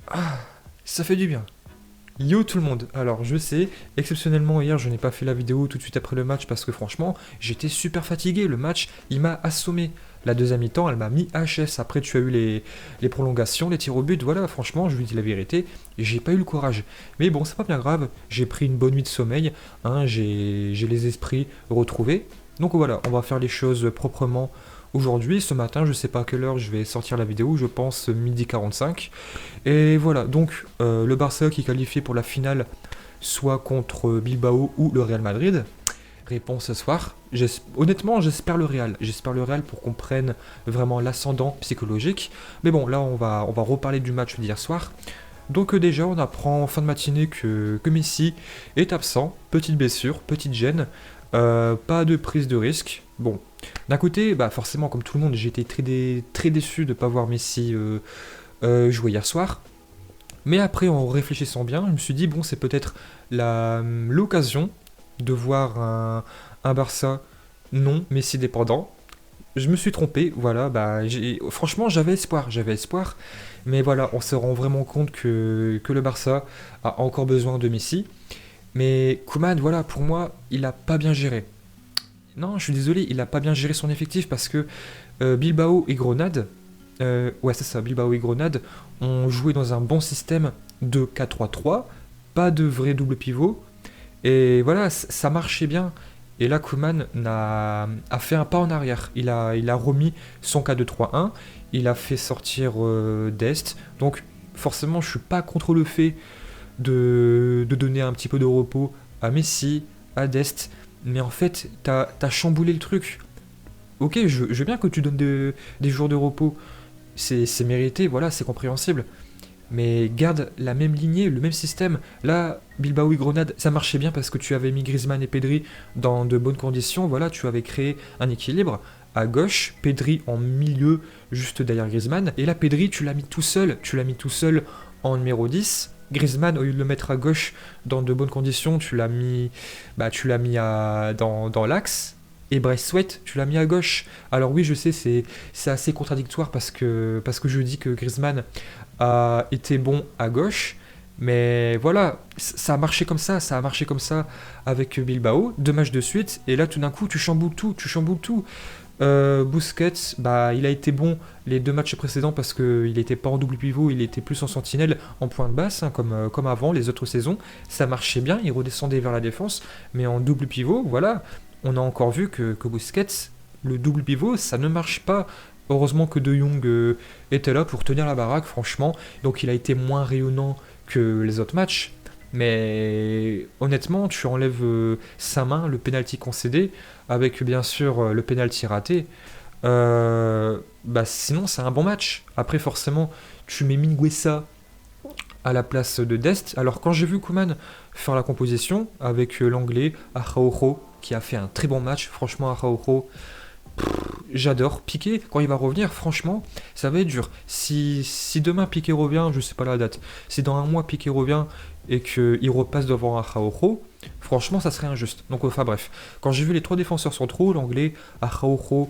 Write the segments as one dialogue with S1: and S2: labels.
S1: Ah, ça fait du bien. Yo tout le monde, alors je sais, exceptionnellement hier je n'ai pas fait la vidéo tout de suite après le match parce que franchement j'étais super fatigué, le match il m'a assommé. La deuxième mi-temps elle m'a mis HS, après tu as eu les prolongations, les tirs au but, voilà franchement je lui dis la vérité, j'ai pas eu le courage. Mais bon c'est pas bien grave, j'ai pris une bonne nuit de sommeil, hein, j'ai les esprits retrouvés. Donc voilà, on va faire les choses proprement aujourd'hui, ce matin je sais pas à quelle heure je vais sortir la vidéo, je pense midi 45. Et voilà, donc le Barça qui est qualifié pour la finale, soit contre Bilbao ou le Real Madrid. Réponse ce soir. Honnêtement, j'espère le Real. J'espère le Real pour qu'on prenne vraiment l'ascendant psychologique. Mais bon, là, on va reparler du match d'hier soir. Donc déjà, on apprend en fin de matinée que Messi est absent. Petite blessure, petite gêne. Pas de prise de risque. Bon, d'un côté, bah forcément, comme tout le monde, j'ai été très déçu de ne pas voir Messi jouer hier soir. Mais après, en réfléchissant bien, je me suis dit, bon, c'est peut-être l'occasion de voir un Barça non Messi dépendant. Je me suis trompé, voilà, bah, franchement j'avais espoir, mais voilà, on se rend vraiment compte que le Barça a encore besoin de Messi. Mais Koeman, voilà, pour moi, il a pas bien géré. Non, je suis désolé, il a pas bien géré son effectif parce que Bilbao et Grenade, ouais c'est ça, Bilbao et Grenade ont joué dans un bon système de 4-3-3, pas de vrai double pivot, et voilà, ça marchait bien. Et là, a fait un pas en arrière. Il a remis son 4-2-3-1, il a fait sortir Dest, donc forcément je suis pas contre le fait de donner un petit peu de repos à Messi, à Dest, mais en fait, t'as chamboulé le truc. Ok, je veux bien que tu donnes des jours de repos, c'est mérité, voilà, c'est compréhensible. Mais garde la même lignée, le même système. Là, Bilbao et Grenade, ça marchait bien parce que tu avais mis Griezmann et Pedri dans de bonnes conditions. Voilà, tu avais créé un équilibre. À gauche, Pedri en milieu, juste derrière Griezmann. Et là, Pedri, tu l'as mis tout seul. Tu l'as mis tout seul en numéro 10. Griezmann, au lieu de le mettre à gauche dans de bonnes conditions, tu l'as mis dans l'axe. Et Braithwaite, tu l'as mis à gauche. Alors oui, je sais, c'est assez contradictoire parce que je dis que Griezmann a été bon à gauche. Mais voilà, ça a marché comme ça a marché comme ça avec Bilbao, 2 matchs de suite, et là tout d'un coup tu chamboules tout, tu chamboules tout. Busquets, bah, il a été bon les 2 matchs précédents parce qu'il n'était pas en double pivot, il était plus en sentinelle, en point de basse, hein, comme avant les autres saisons. Ça marchait bien, il redescendait vers la défense, mais en double pivot, voilà, on a encore vu que Busquets, le double pivot, ça ne marche pas. Heureusement que De Jong était là pour tenir la baraque, franchement. Donc il a été moins rayonnant que les autres matchs. Mais honnêtement, tu enlèves sa main, le penalty concédé, avec bien sûr le penalty raté. Bah sinon, c'est un bon match. Après, forcément, tu mets Minguesa à la place de Dest. Alors, quand j'ai vu Koeman faire la composition avec l'anglais Araujo, qui a fait un très bon match, franchement, Araujo, j'adore. Piqué, quand il va revenir, franchement, ça va être dur. Si demain Piqué revient, je sais pas la date, si dans un mois Piqué revient et qu'il repasse devant un Araujo, franchement, ça serait injuste. Donc, enfin bref, quand j'ai vu les 3 défenseurs centraux, l'anglais, Araujo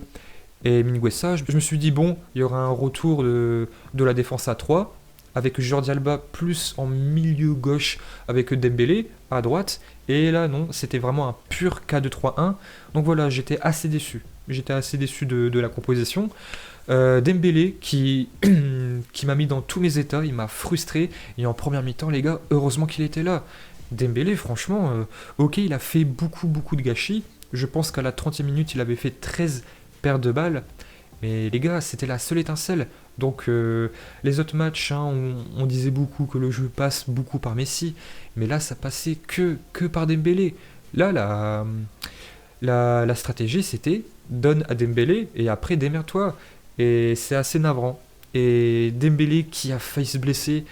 S1: et Minguesa, je me suis dit, bon, il y aura un retour de la défense à 3 avec Jordi Alba plus en milieu gauche avec Dembélé à droite. Et là, non, c'était vraiment un pur K2-3-1. Donc voilà, j'étais assez déçu. J'étais assez déçu de la composition. Dembélé qui m'a mis dans tous mes états, il m'a frustré. Et en première mi-temps, les gars, heureusement qu'il était là. Dembélé, franchement, ok, il a fait beaucoup de gâchis. Je pense qu'à la 30e minute, il avait fait 13 paires de balles. Mais les gars, c'était la seule étincelle. Donc les autres matchs, hein, on disait beaucoup que le jeu passe beaucoup par Messi. Mais là, ça passait que par Dembélé. Là, la stratégie, c'était donne à Dembélé et après démerde-toi. Et c'est assez navrant. Et Dembélé qui a failli se blesser,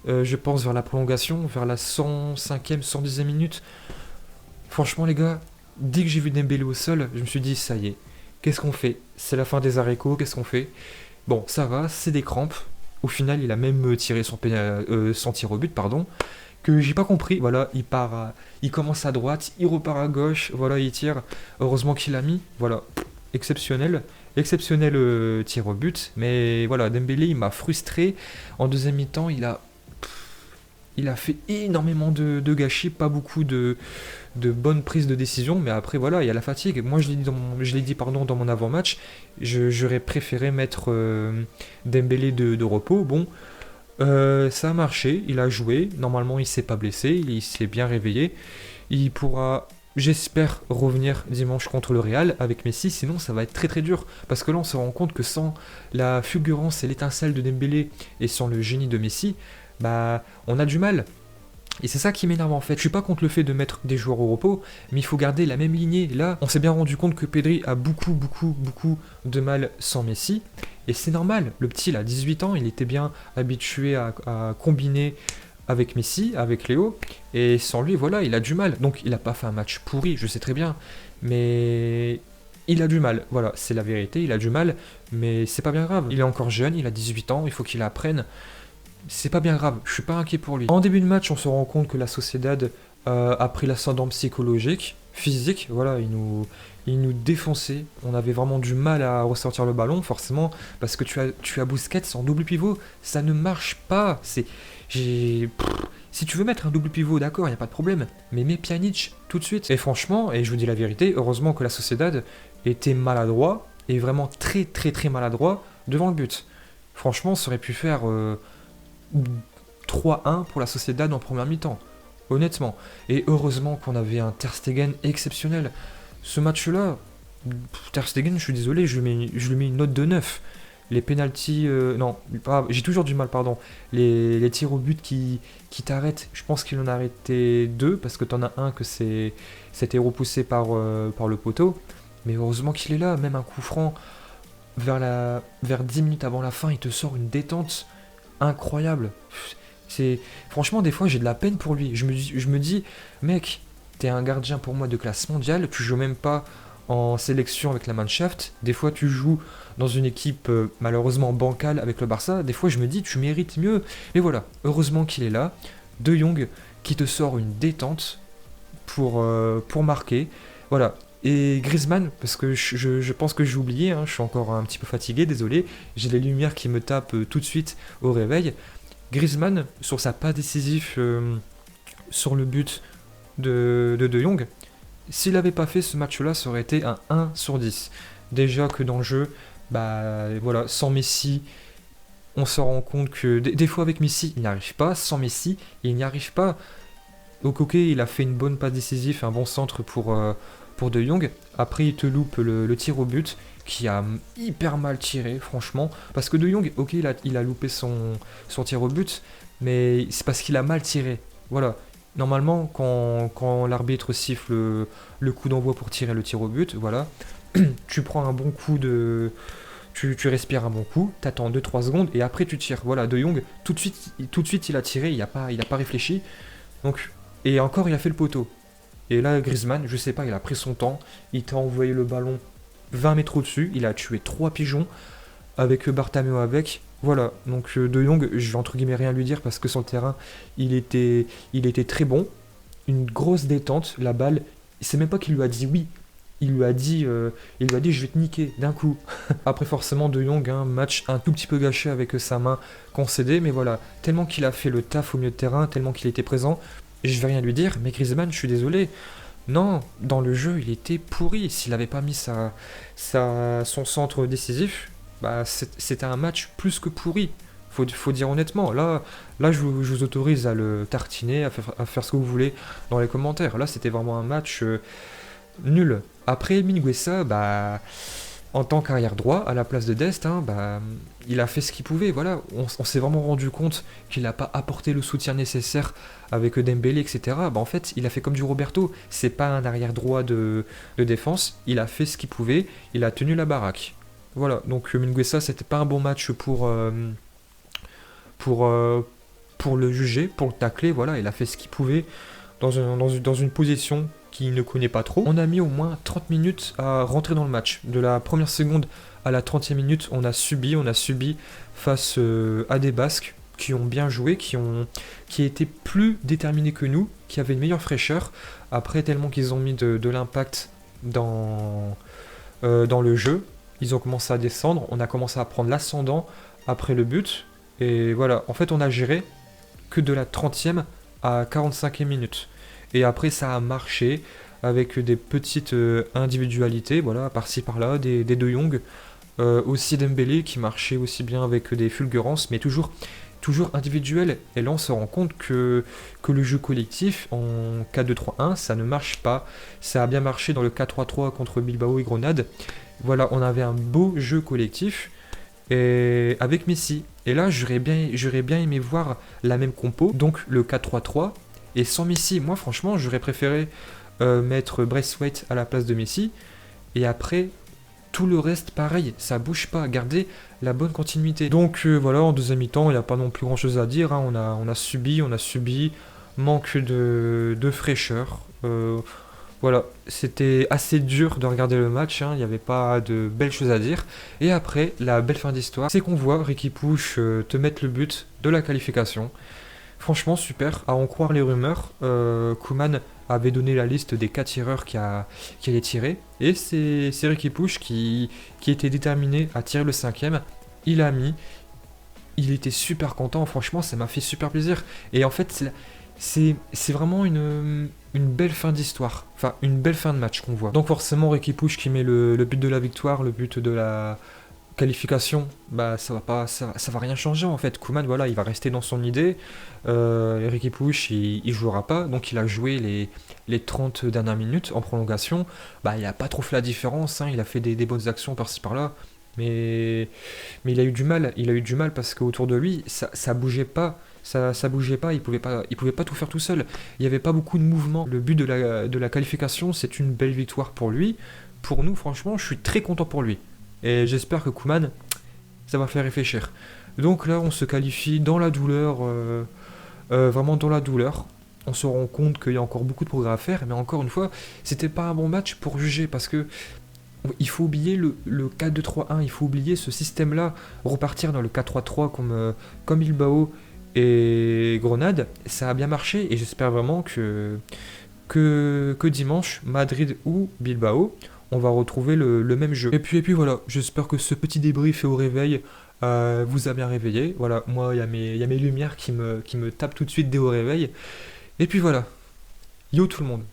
S1: je pense, vers la prolongation, vers la 105e, 110e minute. Franchement, les gars, dès que j'ai vu Dembélé au sol, je me suis dit, ça y est, qu'est-ce qu'on fait? C'est la fin des haricots, qu'est-ce qu'on fait? Bon, ça va, c'est des crampes. Au final, il a même tiré son tir au but, pardon, que j'ai pas compris. Voilà, il commence à droite, il repart à gauche, voilà, il tire. Heureusement qu'il a mis, voilà, exceptionnel. Exceptionnel tir au but, mais voilà, Dembélé, il m'a frustré. En deuxième mi-temps, il a il a fait énormément de gâchis, pas beaucoup de bonnes prises de décision, mais après voilà, il y a la fatigue. Moi je l'ai dit pardon, dans mon avant-match, j'aurais préféré mettre Dembélé de repos. Bon, ça a marché, il a joué, normalement il s'est pas blessé, il s'est bien réveillé. Il pourra, j'espère, revenir dimanche contre le Real avec Messi, sinon ça va être très très dur. Parce que là on se rend compte que sans la fulgurance et l'étincelle de Dembélé et sans le génie de Messi, bah on a du mal. Et c'est ça qui m'énerve en fait. Je suis pas contre le fait de mettre des joueurs au repos, mais il faut garder la même lignée. Là, on s'est bien rendu compte que Pedri a beaucoup de mal sans Messi. Et c'est normal. Le petit, il a 18 ans, il était bien habitué à combiner avec Messi, avec Léo. Et sans lui, voilà, il a du mal. Donc il a pas fait un match pourri, je sais très bien. Mais il a du mal. Voilà, c'est la vérité, il a du mal. Mais c'est pas bien grave. Il est encore jeune, il a 18 ans, il faut qu'il apprenne. C'est pas bien grave, je suis pas inquiet pour lui. En début de match, on se rend compte que la Sociedad a pris l'ascendant psychologique, physique, voilà, il nous défonçait. On avait vraiment du mal à ressortir le ballon, forcément, parce que tu as Busquets en double pivot, ça ne marche pas. Si tu veux mettre un double pivot, d'accord, il n'y a pas de problème, mais mets Pjanic tout de suite. Et franchement, et je vous dis la vérité, heureusement que la Sociedad était maladroit, et vraiment très maladroit, devant le but. Franchement, ça aurait pu faire 3-1 pour la Sociedad en première mi-temps, honnêtement. Et heureusement qu'on avait un Ter Stegen exceptionnel. Ce match-là, Ter Stegen, je suis désolé, je lui mets une note de 9. Les pénaltys, non, j'ai toujours du mal, pardon. Les tirs au but qui t'arrêtent, je pense qu'il en a arrêté 2, parce que t'en as un que c'était repoussé par le poteau. Mais heureusement qu'il est là, même un coup franc, vers 10 minutes avant la fin, il te sort une détente incroyable. Franchement, des fois j'ai de la peine pour lui. Je me dis, mec, t'es un gardien pour moi de classe mondiale, tu joues même pas en sélection avec la Mannschaft, des fois tu joues dans une équipe malheureusement bancale avec le Barça, des fois je me dis tu mérites mieux. Mais voilà, heureusement qu'il est là. De Jong qui te sort une détente pour marquer. Voilà. Et Griezmann, parce que je pense que j'ai oublié, hein, je suis encore un petit peu fatigué, désolé, j'ai les lumières qui me tapent tout de suite au réveil. Griezmann, sur sa pas décisif sur le but de Jong, s'il n'avait pas fait ce match-là, ça aurait été un 1 sur 10. Déjà que dans le jeu, bah voilà, sans Messi, on se rend compte que des fois avec Messi, il n'y arrive pas, sans Messi, il n'y arrive pas. Okoké, il a fait une bonne passe décisive, un bon centre pour De Jong. Après, il te loupe le tir au but, qui a hyper mal tiré, franchement. Parce que De Jong, ok, il a loupé son tir au but, mais c'est parce qu'il a mal tiré. Voilà. Normalement, quand l'arbitre siffle le coup d'envoi pour tirer le tir au but, voilà, tu prends un bon coup de... Tu respires un bon coup, t'attends 2-3 secondes et après tu tires. Voilà, De Jong, tout de suite il a tiré, il a pas réfléchi. Donc, et encore il a fait le poteau. Et là Griezmann, je sais pas, il a pris son temps, il t'a envoyé le ballon 20 mètres au-dessus, il a tué 3 pigeons avec Bartomeu avec. Voilà, donc De Jong, je vais entre guillemets rien lui dire parce que sur le terrain, il était très bon. Une grosse détente, la balle, c'est même pas qu'il lui a dit oui. Il lui a dit je vais te niquer d'un coup. Après forcément De Jong, un match un tout petit peu gâché avec sa main concédée, mais voilà, tellement qu'il a fait le taf au milieu de terrain, tellement qu'il était présent, je vais rien lui dire, mais Griezmann, je suis désolé. Non, dans le jeu, il était pourri. S'il n'avait pas mis son centre décisif, bah c'était un match plus que pourri. Faut dire honnêtement. Là je vous autorise à le tartiner, à faire ce que vous voulez dans les commentaires. Là, c'était vraiment un match nul. Après, Mingueza, bah, en tant qu'arrière droit, à la place de Dest, hein, bah, il a fait ce qu'il pouvait. Voilà. On s'est vraiment rendu compte qu'il n'a pas apporté le soutien nécessaire avec Dembélé, etc. Bah, en fait, il a fait comme du Roberto. C'est pas un arrière droit de défense. Il a fait ce qu'il pouvait. Il a tenu la baraque. Voilà. Donc Mingueza, c'était pas un bon match pour le juger, pour le tacler. Voilà. Il a fait ce qu'il pouvait dans une position qu'il ne connaît pas trop. On a mis au moins 30 minutes à rentrer dans le match. De la première seconde à la 30e minute, on a subi face à des Basques qui ont bien joué, qui étaient plus déterminés que nous, qui avaient une meilleure fraîcheur. Après, tellement qu'ils ont mis de l'impact dans le jeu, ils ont commencé à descendre, on a commencé à prendre l'ascendant après le but. Et voilà, en fait, on a géré que de la 30e à 45e minute. Et après, ça a marché avec des petites individualités, voilà, par-ci par-là, des De Jong, aussi Dembélé qui marchait aussi bien avec des fulgurances, mais toujours individuel. Et là, on se rend compte que le jeu collectif en 4-2-3-1, ça ne marche pas. Ça a bien marché dans le 4-3-3 contre Bilbao et Grenade. Voilà, on avait un beau jeu collectif et avec Messi. Et là, j'aurais bien aimé voir la même compo, donc le 4-3-3, et sans Messi. Moi, franchement, j'aurais préféré mettre Braithwaite à la place de Messi. Et après, tout le reste, pareil, ça bouge pas. Garder la bonne continuité. Donc voilà, en deuxième mi-temps, il n'y a pas non plus grand-chose à dire, hein. On a subi, manque de fraîcheur. Voilà, c'était assez dur de regarder le match, hein. Il n'y avait pas de belles choses à dire. Et après, la belle fin d'histoire, c'est qu'on voit Riqui Puig te mettre le but de la qualification. Franchement, super. À en croire les rumeurs, Koeman avait donné la liste des 4 tireurs qui allaient tirer. Et c'est Riqui Puig qui était déterminé à tirer le cinquième. Il a mis. Il était super content. Franchement, ça m'a fait super plaisir. Et en fait, c'est vraiment une belle fin d'histoire. Enfin, une belle fin de match qu'on voit. Donc forcément, Riqui Puig qui met le but de la victoire, le but de la qualification, bah ça va rien changer en fait. Koeman, voilà, il va rester dans son idée. Riqui Puig, il jouera pas, donc il a joué les 30 dernières minutes en prolongation. Bah il a pas trop fait la différence, hein. Il a fait des bonnes actions par-ci par-là, mais il a eu du mal. Il a eu du mal parce qu'autour de lui, ça bougeait pas. Ça bougeait pas, il pouvait pas tout faire tout seul. Il n'y avait pas beaucoup de mouvement. Le but de la qualification, c'est une belle victoire pour lui. Pour nous, franchement, je suis très content pour lui. Et j'espère que Koeman, ça va faire réfléchir. Donc là, on se qualifie dans la douleur, vraiment dans la douleur. On se rend compte qu'il y a encore beaucoup de progrès à faire, mais encore une fois, c'était pas un bon match pour juger parce que il faut oublier le 4-2-3-1, il faut oublier ce système-là, repartir dans le 4-3-3 comme Bilbao et Grenade. Ça a bien marché et j'espère vraiment que dimanche, Madrid ou Bilbao, on va retrouver le même jeu. Et puis voilà, j'espère que ce petit débrief au réveil vous a bien réveillé. Voilà, moi, il y a mes lumières qui me tapent tout de suite dès au réveil. Et puis voilà, yo tout le monde.